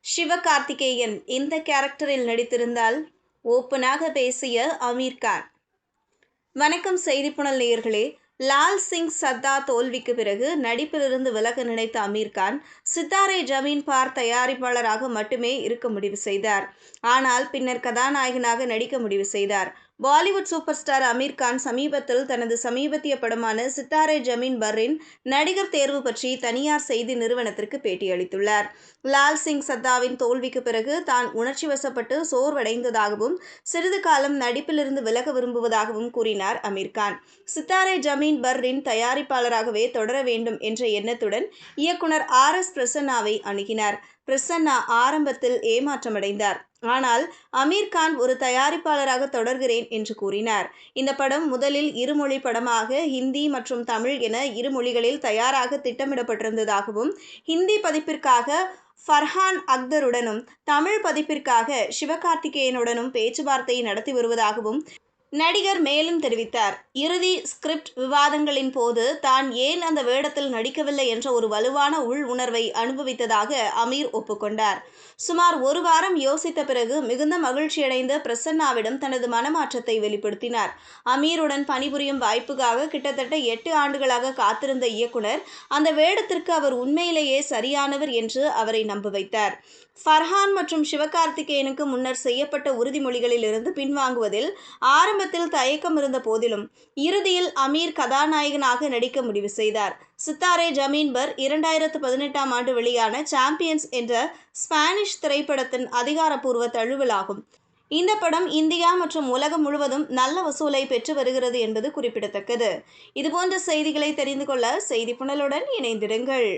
சிவகார்த்திகேயன் இந்த கேரக்டரில் நடித்திருந்தால் ஓப்பனாக பேசிய அமீர் கான். வணக்கம் செய்திப்புணல் நேயர்களே. லால் சிங் சத்தா தோல்விக்கு பிறகு நடிப்பிலிருந்து விலக நினைத்த அமீர் கான் சித்தாரே ஜமீன் பார் தயாரிப்பாளராக மட்டுமே இருக்க முடிவு செய்தார். ஆனால் பின்னர் கதாநாயகனாக நடிக்க முடிவு செய்தார். பாலிவுட் சூப்பர் ஸ்டார் அமீர் கான் சமீபத்தில் தனது சமீபத்திய படமான சித்தாரே ஜமீன் பர்ரின் நடிகர் தேர்வு பற்றி தனியார் செய்தி நிறுவனத்திற்கு பேட்டியளித்துள்ளார். லால் சிங் சத்தாவின் தோல்விக்கு பிறகு தான் உணர்ச்சி வசப்பட்டு சோர்வடைந்ததாகவும் சிறிது காலம் நடிப்பிலிருந்து விலக விரும்புவதாகவும் கூறினார் அமீர் கான். சித்தாரே ஜமீன் பர்ரின் தயாரிப்பாளராகவே தொடர வேண்டும் என்ற எண்ணத்துடன் இயக்குனர் RS பிரசன்னாவை அணுகினார். பிரசன்னா ஆரம்பத்தில் ஏமாற்றமடைந்தார். ஆனால் அமீர் கான் ஒரு தயாரிப்பாளராக தொடர்கிறேன் என்று கூறினார். இந்த படம் முதலில் இருமொழி படமாக ஹிந்தி மற்றும் தமிழ் என இரு மொழிகளில் தயாராக திட்டமிடப்பட்டிருந்ததாகவும், ஹிந்தி பதிப்பிற்காக ஃபர்ஹான் அக்தருடனும் தமிழ் பதிப்பிற்காக சிவகார்த்திகேயனுடனும் பேச்சுவார்த்தை நடத்தி வருவதாகவும் நடிகர் மேலும் தெரிவித்தார். இறுதி ஸ்கிரிப்ட் விவாதங்களின் போது தான் ஏன் அந்த வேடத்தில் நடிக்கவில்லை என்ற ஒரு வலுவான உள் உணர்வை அனுபவித்ததாக அமீர் ஒப்புக்கொண்டார். சுமார் ஒரு வாரம் யோசித்த பிறகு மிகுந்த மகிழ்ச்சியடைந்த பிரசன்னாவிடம் தனது மனமாற்றத்தை வெளிப்படுத்தினார். அமீருடன் பணிபுரியும் வாய்ப்புக்காக கிட்டத்தட்ட 8 ஆண்டுகளாக காத்திருந்த இயக்குனர் அந்த வேடத்திற்கு அவர் உண்மையிலேயே சரியானவர் என்று அவரை நம்ப வைத்தார். ஃபர்ஹான் மற்றும் சிவகார்த்திகேயனுக்கு முன்னர் செய்யப்பட்ட உறுதிமொழிகளில் இருந்து பின்வாங்குவதில் ஆரம்பத்தில் தயக்கம் இருந்த போதிலும் இறுதியில் அமீர் கதாநாயகனாக நடிக்க முடிவு செய்தார். சித்தாரே ஜமீன் பர் 2018ஆம் ஆண்டு வெளியான சாம்பியன்ஸ் என்ற ஸ்பானிஷ் திரைப்படத்தின் அதிகாரப்பூர்வ தழுவலாகும். இந்த படம் இந்தியா மற்றும் உலகம் முழுவதும் நல்ல வசூலை பெற்று வருகிறது என்பது குறிப்பிடத்தக்கது. இதுபோன்ற செய்திகளை தெரிந்து கொள்ள செய்திப்புணலுடன் இணைந்திருங்கள்.